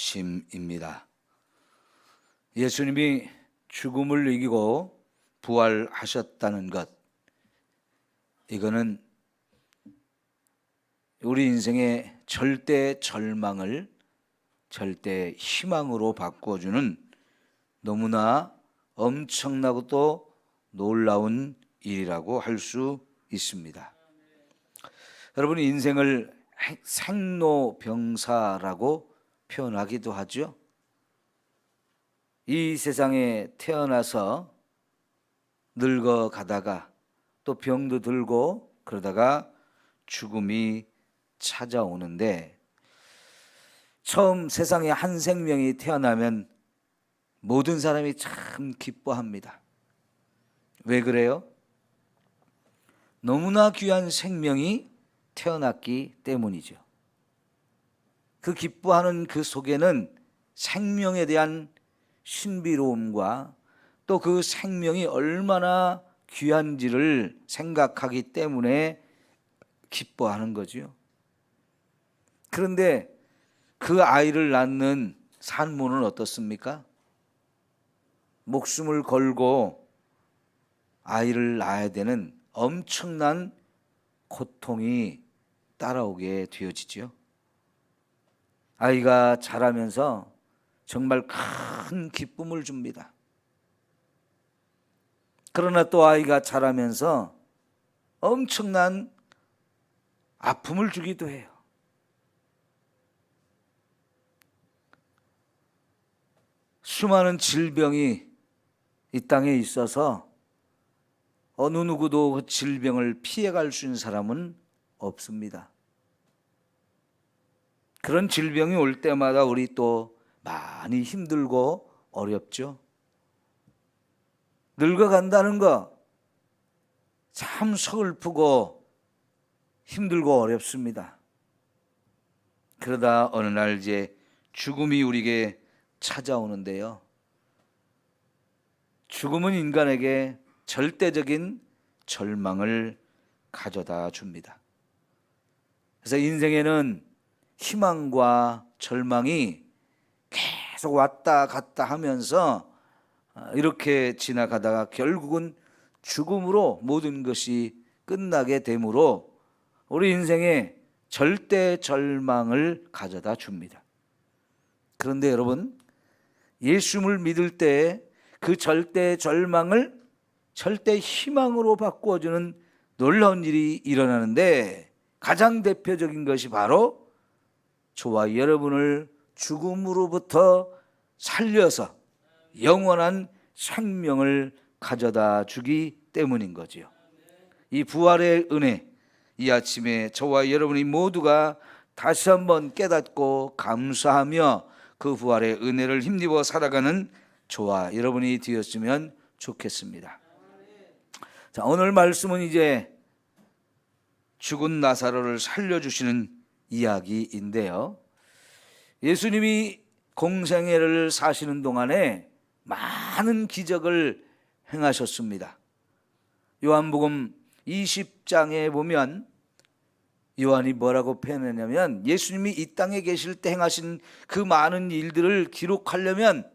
아침입니다. 예수님이 죽음을 이기고 부활하셨다는 것, 이거는 우리 인생의 절대 절망을 절대 희망으로 바꿔주는 너무나 엄청나고 또 놀라운 일이라고 할 수 있습니다. 여러분, 인생을 생로병사라고 표현하기도 하죠. 이 세상에 태어나서 늙어가다가 또 병도 들고 그러다가 죽음이 찾아오는데, 처음 세상에 한 생명이 태어나면 모든 사람이 참 기뻐합니다. 왜 그래요? 너무나 귀한 생명이 태어났기 때문이죠. 그 기뻐하는 그 속에는 생명에 대한 신비로움과 또 그 생명이 얼마나 귀한지를 생각하기 때문에 기뻐하는 거죠. 그런데 그 아이를 낳는 산모는 어떻습니까? 목숨을 걸고 아이를 낳아야 되는 엄청난 고통이 따라오게 되어지죠. 아이가 자라면서 정말 큰 기쁨을 줍니다. 그러나 또 아이가 자라면서 엄청난 아픔을 주기도 해요. 수많은 질병이 이 땅에 있어서 어느 누구도 그 질병을 피해갈 수 있는 사람은 없습니다. 그런 질병이 올 때마다 우리 또 많이 힘들고 어렵죠. 늙어간다는 거 참 서글프고 힘들고 어렵습니다. 그러다 어느 날 이제 죽음이 우리에게 찾아오는데요. 죽음은 인간에게 절대적인 절망을 가져다 줍니다. 그래서 인생에는 희망과 절망이 계속 왔다 갔다 하면서 이렇게 지나가다가 결국은 죽음으로 모든 것이 끝나게 되므로 우리 인생에 절대 절망을 가져다 줍니다. 그런데 여러분, 예수님을 믿을 때 그 절대 절망을 절대 희망으로 바꾸어주는 놀라운 일이 일어나는데, 가장 대표적인 것이 바로 저와 여러분을 죽음으로부터 살려서 영원한 생명을 가져다 주기 때문인 거지요. 이 부활의 은혜, 이 아침에 저와 여러분이 모두가 다시 한번 깨닫고 감사하며 그 부활의 은혜를 힘입어 살아가는 저와 여러분이 되었으면 좋겠습니다. 자, 오늘 말씀은 이제 죽은 나사로를 살려주시는 이야기인데요. 예수님이 공생애를 사시는 동안에 많은 기적을 행하셨습니다. 요한복음 20장에 보면 요한이 뭐라고 표현했냐면, 예수님이 이 땅에 계실 때 행하신 그 많은 일들을 기록하려면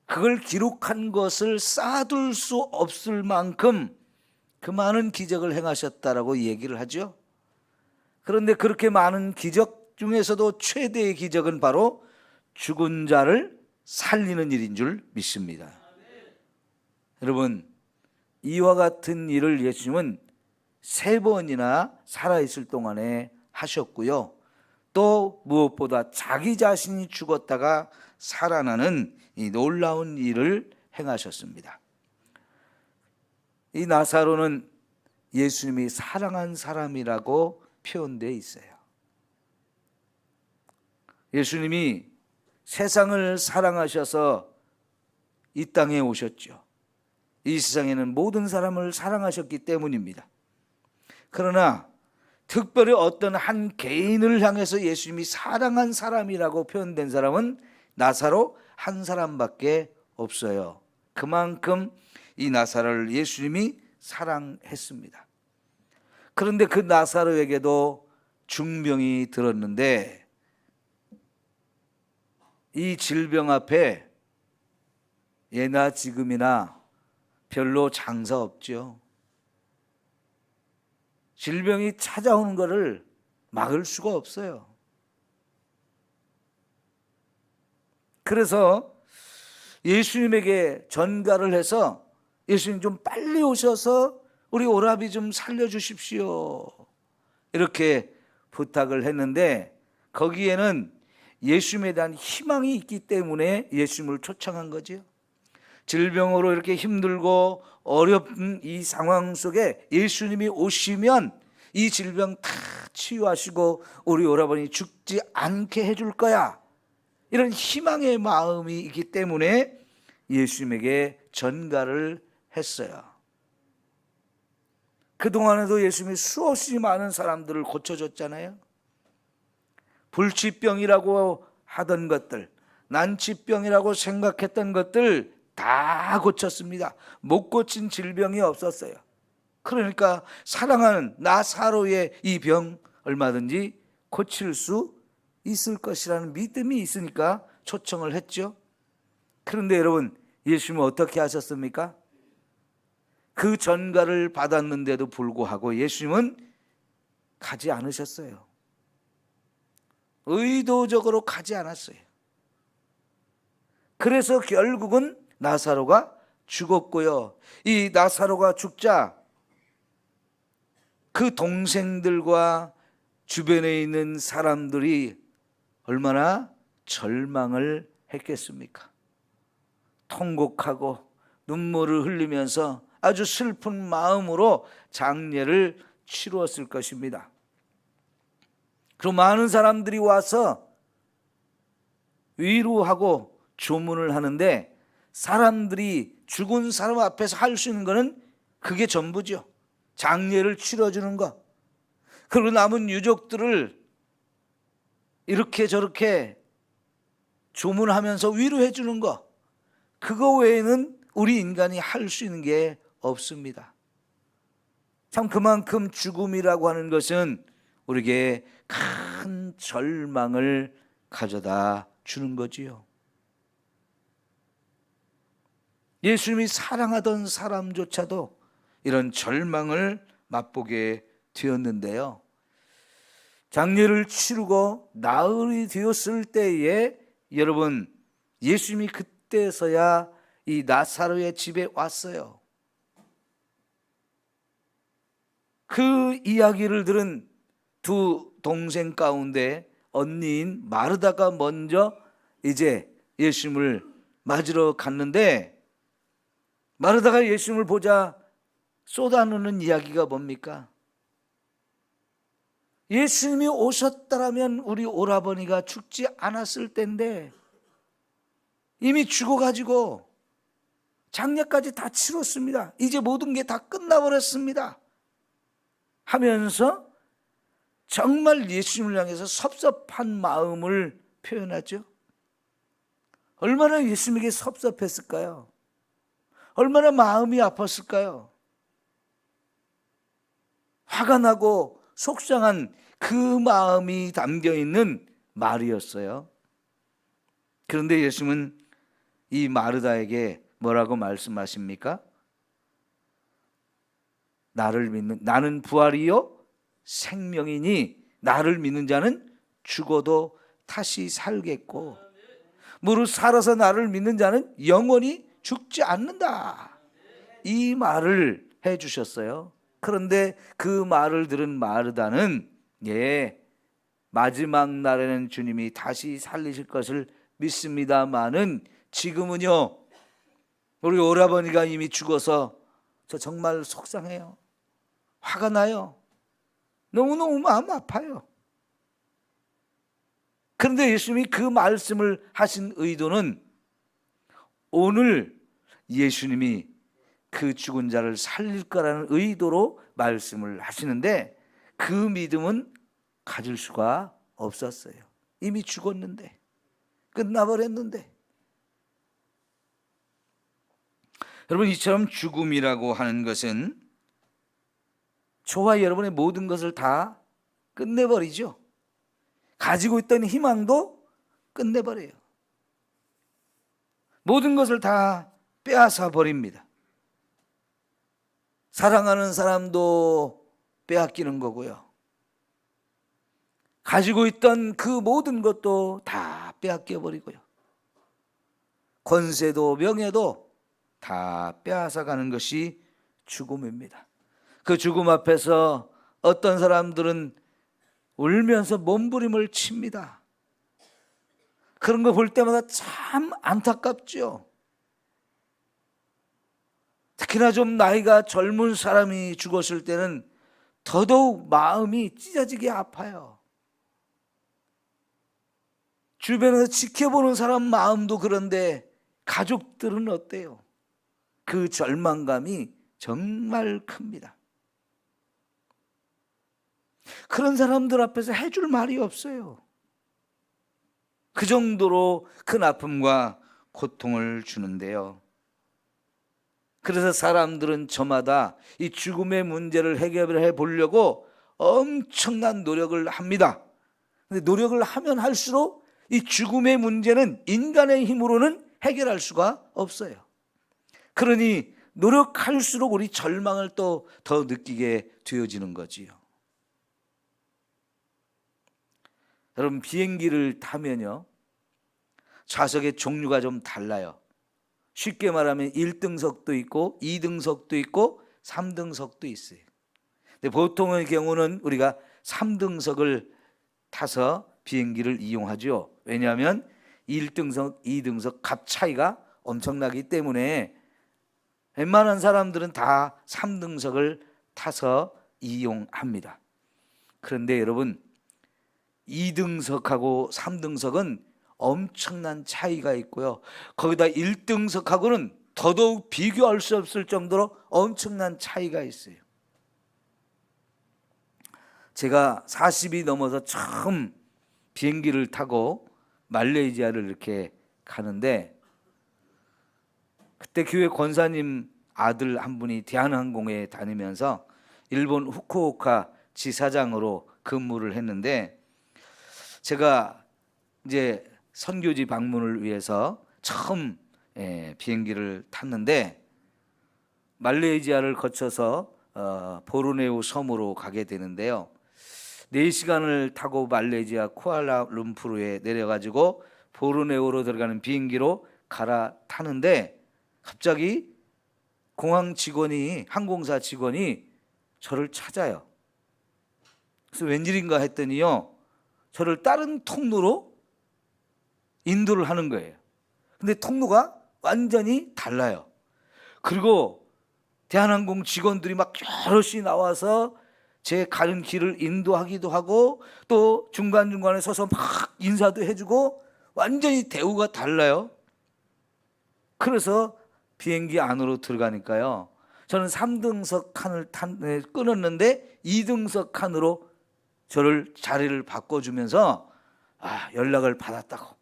그걸 기록한 것을 쌓아둘 수 없을 만큼 그 많은 기적을 행하셨다라고 얘기를 하죠. 그런데 그렇게 많은 기적 중에서도 최대의 기적은 바로 죽은 자를 살리는 일인 줄 믿습니다. 여러분, 이와 같은 일을 예수님은 3번이나 살아있을 동안에 하셨고요. 또 무엇보다 자기 자신이 죽었다가 살아나는 이 놀라운 일을 행하셨습니다. 이 나사로는 예수님이 사랑한 사람이라고 표현되어 있어요. 예수님이 세상을 사랑하셔서 이 땅에 오셨죠. 이 세상에는 모든 사람을 사랑하셨기 때문입니다. 그러나 특별히 어떤 한 개인을 향해서 예수님이 사랑한 사람이라고 표현된 사람은 나사로 한 사람밖에 없어요. 그만큼 이 나사로를 예수님이 사랑했습니다. 그런데 그 나사로에게도 중병이 들었는데 이 질병 앞에 예나 지금이나 별로 장사 없죠. 질병이 찾아오는 것을 막을 수가 없어요. 그래서 예수님에게 전가를 해서 예수님 좀 빨리 오셔서 우리 오라비 좀 살려주십시오, 이렇게 부탁을 했는데, 거기에는 예수님에 대한 희망이 있기 때문에 예수님을 초청한 거죠. 질병으로 이렇게 힘들고 어렵은 이 상황 속에 예수님이 오시면 이 질병 다 치유하시고 우리 오라버니 죽지 않게 해줄 거야, 이런 희망의 마음이 있기 때문에 예수님에게 전가를 했어요. 그동안에도 예수님이 수없이 많은 사람들을 고쳐줬잖아요. 불치병이라고 하던 것들, 난치병이라고 생각했던 것들 다 고쳤습니다. 못 고친 질병이 없었어요. 그러니까 사랑하는 나사로의 이 병 얼마든지 고칠 수 있을 것이라는 믿음이 있으니까 초청을 했죠. 그런데 여러분, 예수님은 어떻게 하셨습니까? 그 전가를 받았는데도 불구하고 예수님은 가지 않으셨어요. 의도적으로 가지 않았어요. 그래서 결국은 나사로가 죽었고요. 이 나사로가 죽자 그 동생들과 주변에 있는 사람들이 얼마나 절망을 했겠습니까? 통곡하고 눈물을 흘리면서 아주 슬픈 마음으로 장례를 치루었을 것입니다. 그리고 많은 사람들이 와서 위로하고 조문을 하는데, 사람들이 죽은 사람 앞에서 할 수 있는 것은 그게 전부죠. 장례를 치러주는 것, 그리고 남은 유족들을 이렇게 저렇게 조문하면서 위로해 주는 것, 그거 외에는 우리 인간이 할 수 있는 게 없습니다. 참 그만큼 죽음이라고 하는 것은 우리에게 큰 절망을 가져다 주는 거지요. 예수님이 사랑하던 사람조차도 이런 절망을 맛보게 되었는데요. 장례를 치르고 나흘이 되었을 때에 여러분, 예수님이 그때서야 이 나사로의 집에 왔어요. 그 이야기를 들은 두 동생 가운데 언니인 마르다가 먼저 이제 예수님을 맞으러 갔는데, 마르다가 예수님을 보자 쏟아내는 이야기가 뭡니까? 예수님이 오셨다라면 우리 오라버니가 죽지 않았을 텐데 이미 죽어가지고 장례까지 다 치렀습니다. 이제 모든 게 다 끝나버렸습니다 하면서 정말 예수님을 향해서 섭섭한 마음을 표현하죠. 얼마나 예수님에게 섭섭했을까요? 얼마나 마음이 아팠을까요? 화가 나고 속상한 그 마음이 담겨있는 말이었어요. 그런데 예수님은 이 마르다에게 뭐라고 말씀하십니까? 나는 부활이요 생명이니 나를 믿는 자는 죽어도 다시 살겠고 무릇 살아서 나를 믿는 자는 영원히 죽지 않는다, 이 말을 해주셨어요. 그런데 그 말을 들은 마르다는 마지막 날에는 주님이 다시 살리실 것을 믿습니다마는 지금은요 우리 오라버니가 이미 죽어서 저 정말 속상해요. 화가 나요. 너무너무 마음 아파요. 그런데 예수님이 그 말씀을 하신 의도는 오늘 예수님이 그 죽은 자를 살릴 거라는 의도로 말씀을 하시는데, 그 믿음은 가질 수가 없었어요. 이미 죽었는데, 끝나버렸는데. 여러분, 이처럼 죽음이라고 하는 것은 저와 여러분의 모든 것을 다 끝내버리죠. 가지고 있던 희망도 끝내버려요. 모든 것을 다 빼앗아 버립니다. 사랑하는 사람도 빼앗기는 거고요. 가지고 있던 그 모든 것도 다 빼앗겨 버리고요. 권세도 명예도 다 빼앗아 가는 것이 죽음입니다. 그 죽음 앞에서 어떤 사람들은 울면서 몸부림을 칩니다. 그런 거 볼 때마다 참 안타깝죠. 특히나 좀 나이가 젊은 사람이 죽었을 때는 더더욱 마음이 찢어지게 아파요. 주변에서 지켜보는 사람 마음도 그런데 가족들은 어때요? 그 절망감이 정말 큽니다. 그런 사람들 앞에서 해줄 말이 없어요. 그 정도로 큰 아픔과 고통을 주는데요. 그래서 사람들은 저마다 이 죽음의 문제를 해결해 보려고 엄청난 노력을 합니다. 근데 노력을 하면 할수록 이 죽음의 문제는 인간의 힘으로는 해결할 수가 없어요. 그러니 노력할수록 우리 절망을 또 더 느끼게 되어지는 거지요. 여러분, 비행기를 타면요, 좌석의 종류가 좀 달라요. 쉽게 말하면 1등석도 있고 2등석도 있고 3등석도 있어요. 근데 보통의 경우는 우리가 3등석을 타서 비행기를 이용하죠. 왜냐하면 1등석, 2등석 값 차이가 엄청나기 때문에 웬만한 사람들은 다 3등석을 타서 이용합니다. 그런데 여러분, 2등석하고 3등석은 엄청난 차이가 있고요. 거기다 1등석하고는 더더욱 비교할 수 없을 정도로 엄청난 차이가 있어요. 제가 40이 넘어서 처음 비행기를 타고 말레이시아를 이렇게 가는데, 그때 교회 권사님 아들 한 분이 대한항공에 다니면서 일본 후쿠오카 지사장으로 근무를 했는데, 제가 이제 선교지 방문을 위해서 처음 비행기를 탔는데, 말레이시아를 거쳐서 보르네오 섬으로 가게 되는데요. 4시간을 타고 말레이시아 쿠알라룸푸르에 내려가지고 보르네오로 들어가는 비행기로 갈아타는데, 갑자기 공항 직원이, 항공사 직원이 저를 찾아요. 그래서 웬일인가 했더니요, 저를 다른 통로로 인도를 하는 거예요. 근데 통로가 완전히 달라요. 그리고 대한항공 직원들이 막 여럿이 나와서 제 가는 길을 인도하기도 하고, 또 중간중간에 서서 막 인사도 해주고, 완전히 대우가 달라요. 그래서 비행기 안으로 들어가니까요, 저는 3등석 칸을 끊었는데 2등석 칸으로 저를 자리를 바꿔주면서 연락을 받았다고,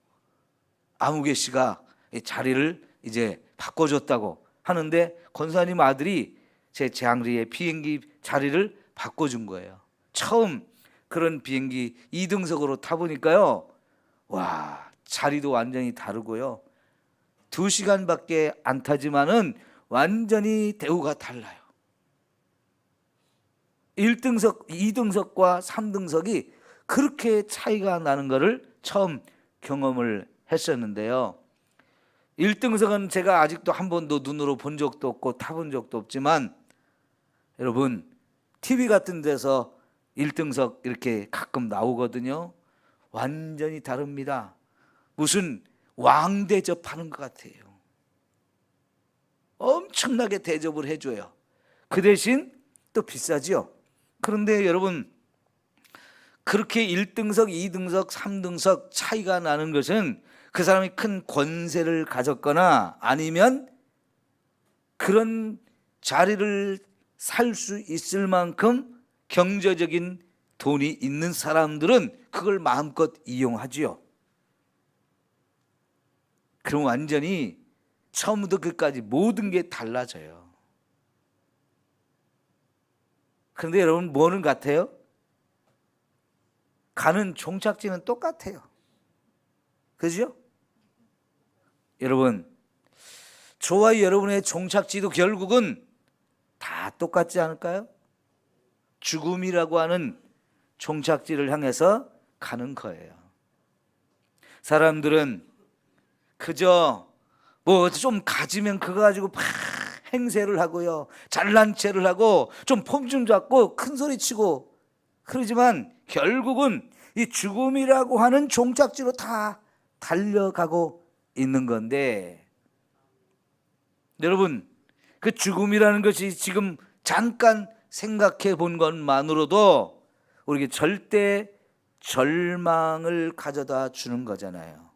아무개 씨가 자리를 이제 바꿔줬다고 하는데, 권사님 아들이 제 자리에 비행기 자리를 바꿔준 거예요. 처음 그런 비행기 2등석으로 타보니까요, 와, 자리도 완전히 다르고요, 2시간밖에 안 타지만은 완전히 대우가 달라요. 1등석, 2등석과 3등석이 그렇게 차이가 나는 것을 처음 경험을 했었는데요. 1등석은 제가 아직도 한 번도 눈으로 본 적도 없고 타본 적도 없지만, 여러분, TV 같은 데서 1등석 이렇게 가끔 나오거든요. 완전히 다릅니다. 무슨 왕 대접하는 것 같아요. 엄청나게 대접을 해줘요. 그 대신 또 비싸죠. 그런데 여러분, 그렇게 1등석, 2등석, 3등석 차이가 나는 것은 그 사람이 큰 권세를 가졌거나 아니면 그런 자리를 살 수 있을 만큼 경제적인 돈이 있는 사람들은 그걸 마음껏 이용하지요. 그럼 완전히 처음부터 끝까지 모든 게 달라져요. 그런데 여러분, 뭐는 같아요? 가는 종착지는 똑같아요. 그죠? 여러분, 저와 여러분의 종착지도 결국은 다 똑같지 않을까요? 죽음이라고 하는 종착지를 향해서 가는 거예요. 사람들은 그저 뭐 좀 가지면 그거 가지고 막 행세를 하고요, 잘난 체를 하고 좀 폼 좀 잡고 큰 소리 치고 그러지만 결국은 이 죽음이라고 하는 종착지로 다 달려가고 있는 건데, 여러분, 그 죽음이라는 것이 지금 잠깐 생각해 본 것만으로도 우리에게 절대 절망을 가져다 주는 거잖아요.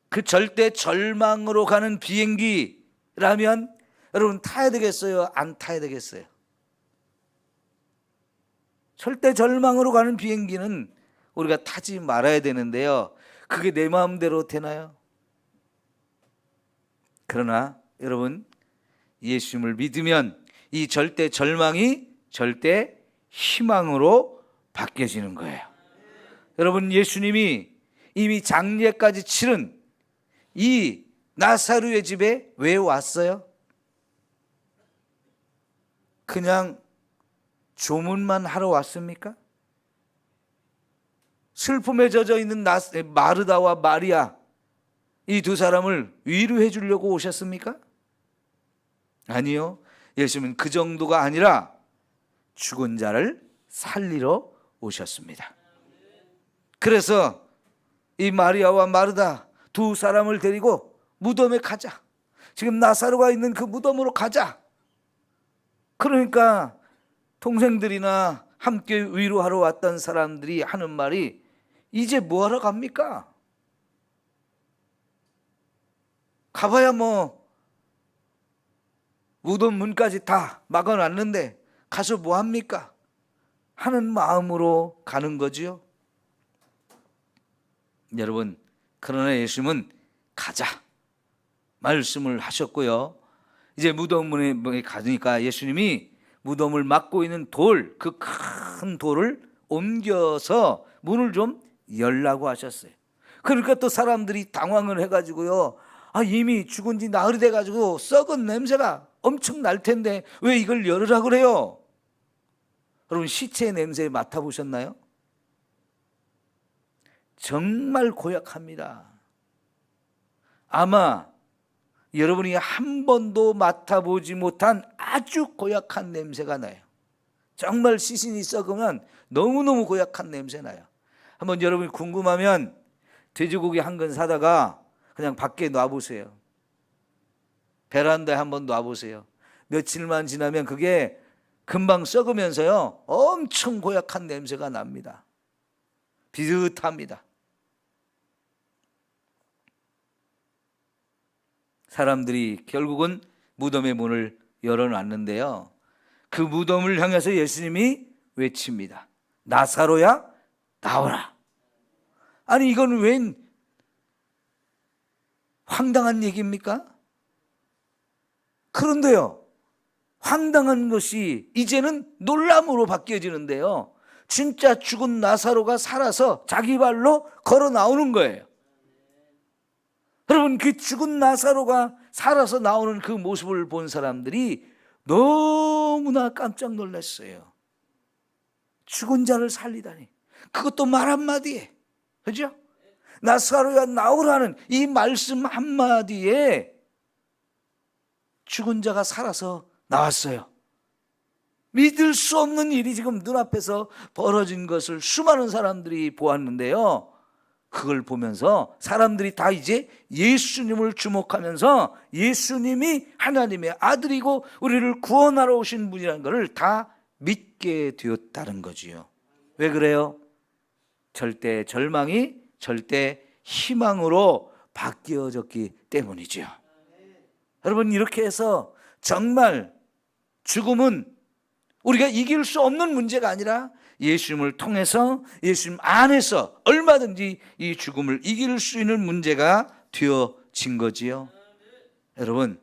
그 절대 절망으로 가는 비행기라면 여러분 타야 되겠어요? 안 타야 되겠어요? 절대 절망으로 가는 비행기는 우리가 타지 말아야 되는데요, 그게 내 마음대로 되나요? 그러나 여러분, 예수님을 믿으면 이 절대 절망이 절대 희망으로 바뀌어지는 거예요. 여러분, 예수님이 이미 장례까지 치른 이 나사로의 집에 왜 왔어요? 그냥 조문만 하러 왔습니까? 슬픔에 젖어 있는 마르다와 마리아, 이 두 사람을 위로해 주려고 오셨습니까? 아니요. 예수님은 그 정도가 아니라 죽은 자를 살리러 오셨습니다. 그래서 이 마리아와 마르다 두 사람을 데리고 무덤에 가자. 지금 나사로가 있는 그 무덤으로 가자. 그러니까 동생들이나 함께 위로하러 왔던 사람들이 하는 말이, 이제 뭐하러 갑니까? 가봐야 뭐 무덤 문까지 다 막아놨는데 가서 뭐합니까? 하는 마음으로 가는 거지요. 여러분, 그러나 예수님은 가자 말씀을 하셨고요, 이제 무덤 문에 가니까 예수님이 무덤을 막고 있는 돌, 그 큰 돌을 옮겨서 문을 좀 열라고 하셨어요. 그러니까 또 사람들이 당황을 해가지고요, 이미 죽은 지 나흘이 돼가지고 썩은 냄새가 엄청 날 텐데 왜 이걸 열으라 그래요? 여러분, 시체 냄새 맡아보셨나요? 정말 고약합니다. 아마 여러분이 한 번도 맡아보지 못한 아주 고약한 냄새가 나요. 정말 시신이 썩으면 너무너무 고약한 냄새 나요. 한번 여러분이 궁금하면 돼지고기 한 근 사다가 그냥 밖에 놔보세요. 베란다에 한번 놔보세요. 며칠만 지나면 그게 금방 썩으면서요, 엄청 고약한 냄새가 납니다. 비슷합니다. 사람들이 결국은 무덤의 문을 열어놨는데요, 그 무덤을 향해서 예수님이 외칩니다. 나사로야, 나오라. 아니, 이건 웬 황당한 얘기입니까? 그런데요, 황당한 것이 이제는 놀람으로 바뀌어지는데요, 진짜 죽은 나사로가 살아서 자기 발로 걸어 나오는 거예요. 여러분, 그 죽은 나사로가 살아서 나오는 그 모습을 본 사람들이 너무나 깜짝 놀랐어요. 죽은 자를 살리다니, 그것도 말 한마디에, 그죠? 나사로야, 나오라는 이 말씀 한마디에 죽은 자가 살아서 나왔어요. 믿을 수 없는 일이 지금 눈앞에서 벌어진 것을 수많은 사람들이 보았는데요, 그걸 보면서 사람들이 다 이제 예수님을 주목하면서 예수님이 하나님의 아들이고 우리를 구원하러 오신 분이라는 것을 다 믿게 되었다는 거지요. 왜 그래요? 절대 절망이 절대 희망으로 바뀌어졌기 때문이죠. 여러분, 이렇게 해서 정말 죽음은 우리가 이길 수 없는 문제가 아니라 예수님을 통해서, 예수님 안에서 얼마든지 이 죽음을 이길 수 있는 문제가 되어진 거지요. 여러분,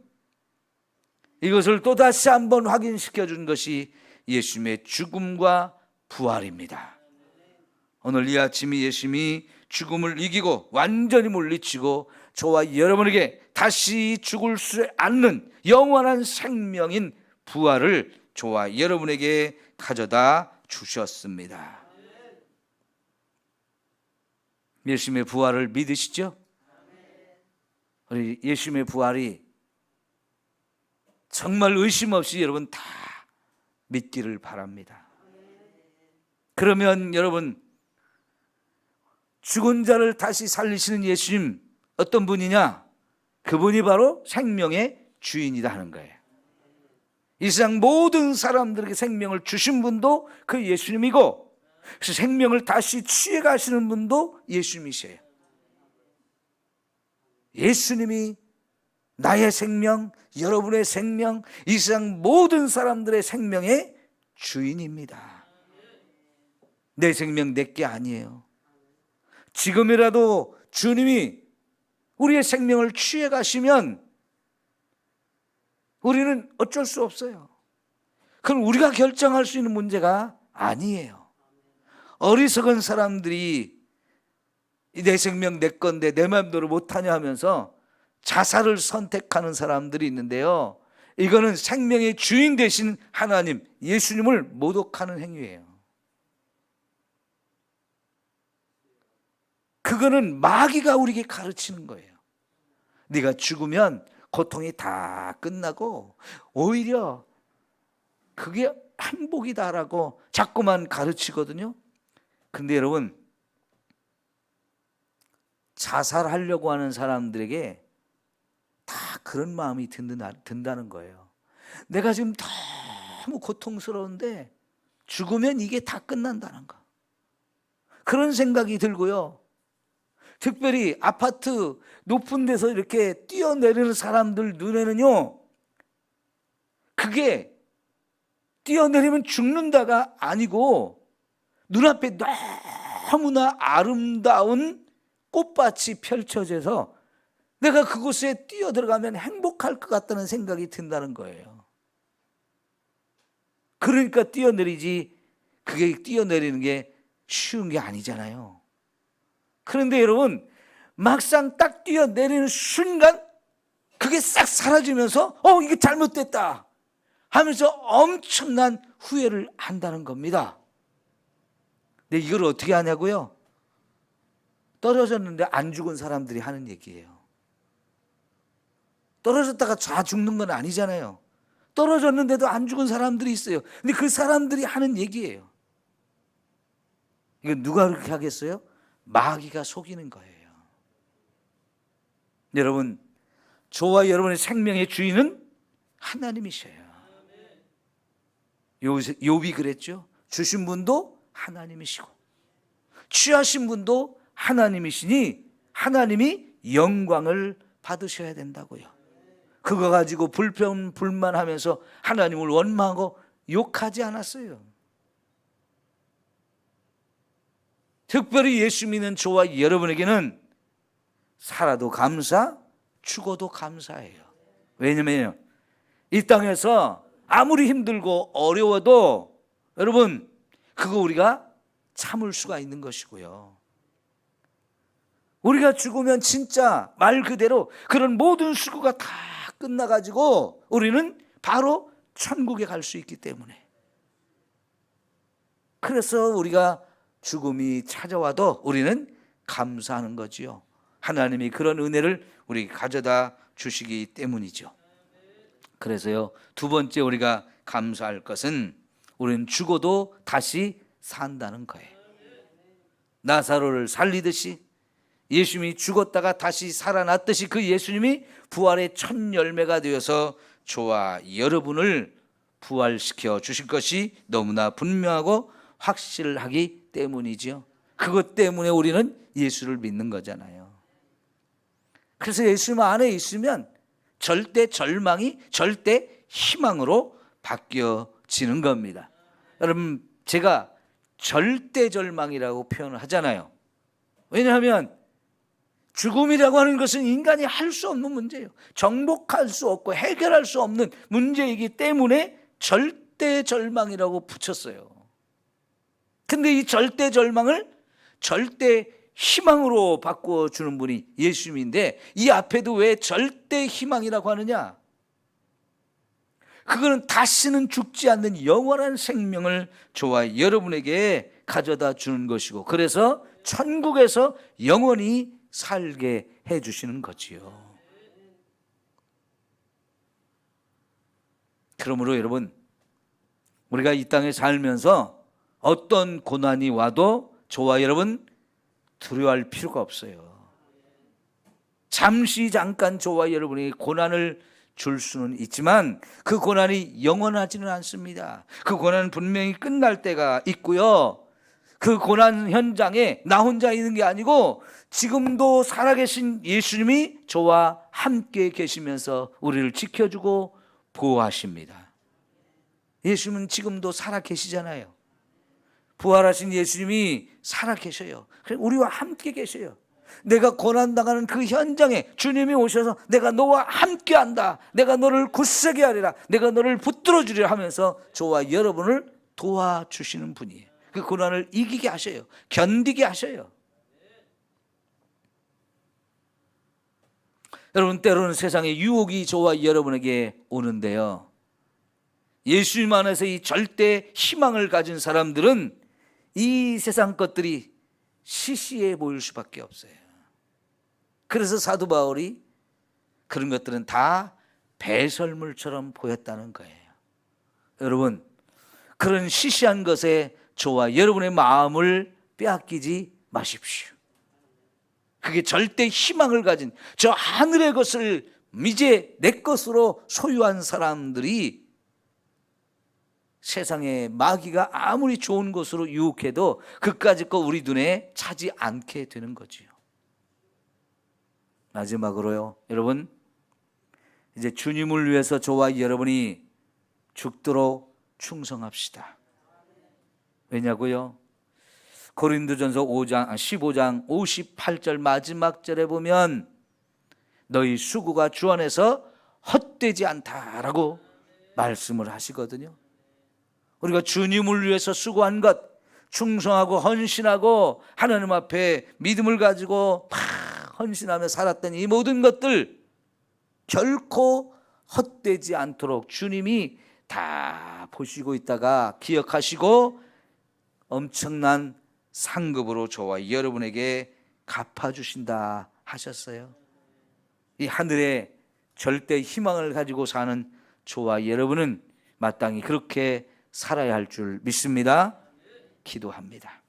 이것을 또다시 한번 확인시켜 준 것이 예수님의 죽음과 부활입니다. 오늘 이 아침이 예수님이 죽음을 이기고 완전히 물리치고 저와 여러분에게 다시 죽을 수 않는 영원한 생명인 부활을 저와 여러분에게 가져다 주셨습니다. 예수님의 부활을 믿으시죠? 우리 예수님의 부활이 정말 의심 없이 여러분 다 믿기를 바랍니다. 그러면 여러분, 죽은 자를 다시 살리시는 예수님 어떤 분이냐? 그분이 바로 생명의 주인이다 하는 거예요. 이 세상 모든 사람들에게 생명을 주신 분도 그 예수님이고, 그래서 생명을 다시 취해 가시는 분도 예수님이세요. 예수님이 나의 생명, 여러분의 생명, 이 세상 모든 사람들의 생명의 주인입니다. 내 생명 내게 아니에요. 지금이라도 주님이 우리의 생명을 취해 가시면 우리는 어쩔 수 없어요. 그건 우리가 결정할 수 있는 문제가 아니에요. 어리석은 사람들이 내 생명 내 건데 내 마음대로 못하냐 하면서 자살을 선택하는 사람들이 있는데요, 이거는 생명의 주인 되신 하나님 예수님을 모독하는 행위예요. 그거는 마귀가 우리에게 가르치는 거예요. 네가 죽으면 고통이 다 끝나고 오히려 그게 행복이다라고 자꾸만 가르치거든요. 근데 여러분, 자살하려고 하는 사람들에게 다 그런 마음이 든다는 거예요. 내가 지금 너무 고통스러운데 죽으면 이게 다 끝난다는 거, 그런 생각이 들고요. 특별히 아파트 높은 데서 이렇게 뛰어내리는 사람들 눈에는요, 그게 뛰어내리면 죽는다가 아니고 눈앞에 너무나 아름다운 꽃밭이 펼쳐져서 내가 그곳에 뛰어들어가면 행복할 것 같다는 생각이 든다는 거예요. 그러니까 뛰어내리지, 그게 뛰어내리는 게 쉬운 게 아니잖아요. 그런데 여러분, 막상 딱 뛰어내리는 순간 그게 싹 사라지면서 이게 잘못됐다 하면서 엄청난 후회를 한다는 겁니다. 근데 이걸 어떻게 하냐고요? 떨어졌는데 안 죽은 사람들이 하는 얘기예요. 떨어졌다가 다 죽는 건 아니잖아요. 떨어졌는데도 안 죽은 사람들이 있어요. 근데 그 사람들이 하는 얘기예요. 이건 누가 그렇게 하겠어요? 마귀가 속이는 거예요. 여러분, 저와 여러분의 생명의 주인은 하나님이셔요. 욥이 그랬죠. 주신 분도 하나님이시고 취하신 분도 하나님이시니 하나님이 영광을 받으셔야 된다고요. 그거 가지고 불만하면서 하나님을 원망하고 욕하지 않았어요. 특별히 예수 믿는 저와 여러분에게는 살아도 감사, 죽어도 감사해요. 왜냐면요, 이 땅에서 아무리 힘들고 어려워도 여러분, 그거 우리가 참을 수가 있는 것이고요. 우리가 죽으면 진짜 말 그대로 그런 모든 수고가 다 끝나가지고 우리는 바로 천국에 갈 수 있기 때문에, 그래서 우리가 죽음이 찾아와도 우리는 감사하는 거지요. 하나님이 그런 은혜를 우리에게 가져다 주시기 때문이죠. 그래서요, 두 번째 우리가 감사할 것은 우리는 죽어도 다시 산다는 거예요. 나사로를 살리듯이 예수님이 죽었다가 다시 살아났듯이 그 예수님이 부활의 첫 열매가 되어서 저와 여러분을 부활시켜 주실 것이 너무나 분명하고 확실하기 때문이죠. 그것 때문에 우리는 예수를 믿는 거잖아요. 그래서 예수님 안에 있으면 절대 절망이 절대 희망으로 바뀌어지는 겁니다. 여러분, 제가 절대 절망이라고 표현을 하잖아요. 왜냐하면 죽음이라고 하는 것은 인간이 할 수 없는 문제예요. 정복할 수 없고 해결할 수 없는 문제이기 때문에 절대 절망이라고 붙였어요. 근데 이 절대 절망을 절대 희망으로 바꿔주는 분이 예수님인데, 이 앞에도 왜 절대 희망이라고 하느냐? 그거는 다시는 죽지 않는 영원한 생명을 저와 여러분에게 가져다 주는 것이고, 그래서 천국에서 영원히 살게 해주시는 거지요. 그러므로 여러분, 우리가 이 땅에 살면서 어떤 고난이 와도 저와 여러분 두려워할 필요가 없어요. 잠시 잠깐 저와 여러분이 고난을 줄 수는 있지만 그 고난이 영원하지는 않습니다. 그 고난은 분명히 끝날 때가 있고요. 그 고난 현장에 나 혼자 있는 게 아니고 지금도 살아계신 예수님이 저와 함께 계시면서 우리를 지켜주고 보호하십니다. 예수님은 지금도 살아계시잖아요. 부활하신 예수님이 살아계셔요. 우리와 함께 계셔요. 내가 고난당하는 그 현장에 주님이 오셔서 내가 너와 함께한다, 내가 너를 굳세게 하리라, 내가 너를 붙들어 주리라 하면서 저와 여러분을 도와주시는 분이에요. 그 고난을 이기게 하셔요. 견디게 하셔요. 여러분, 때로는 세상에 유혹이 저와 여러분에게 오는데요, 예수님 안에서 이 절대 희망을 가진 사람들은 이 세상 것들이 시시해 보일 수밖에 없어요. 그래서 사도 바울이 그런 것들은 다 배설물처럼 보였다는 거예요. 여러분, 그런 시시한 것에 저와 여러분의 마음을 빼앗기지 마십시오. 그게 절대 희망을 가진 저 하늘의 것을 이제 내 것으로 소유한 사람들이 세상의 마귀가 아무리 좋은 것으로 유혹해도 그까짓 거 우리 눈에 차지 않게 되는 거지요. 마지막으로요, 여러분, 이제 주님을 위해서 저와 여러분이 죽도록 충성합시다. 왜냐고요? 고린도전서 15장 58절 마지막 절에 보면 너희 수고가 주 안에서 헛되지 않다라고 말씀을 하시거든요. 우리가 주님을 위해서 수고한 것, 충성하고 헌신하고 하나님 앞에 믿음을 가지고 막 헌신하며 살았던 이 모든 것들 결코 헛되지 않도록 주님이 다 보시고 있다가 기억하시고 엄청난 상급으로 저와 여러분에게 갚아주신다 하셨어요. 이 하늘에 절대 희망을 가지고 사는 저와 여러분은 마땅히 그렇게 살아야 할 줄 믿습니다. 기도합니다.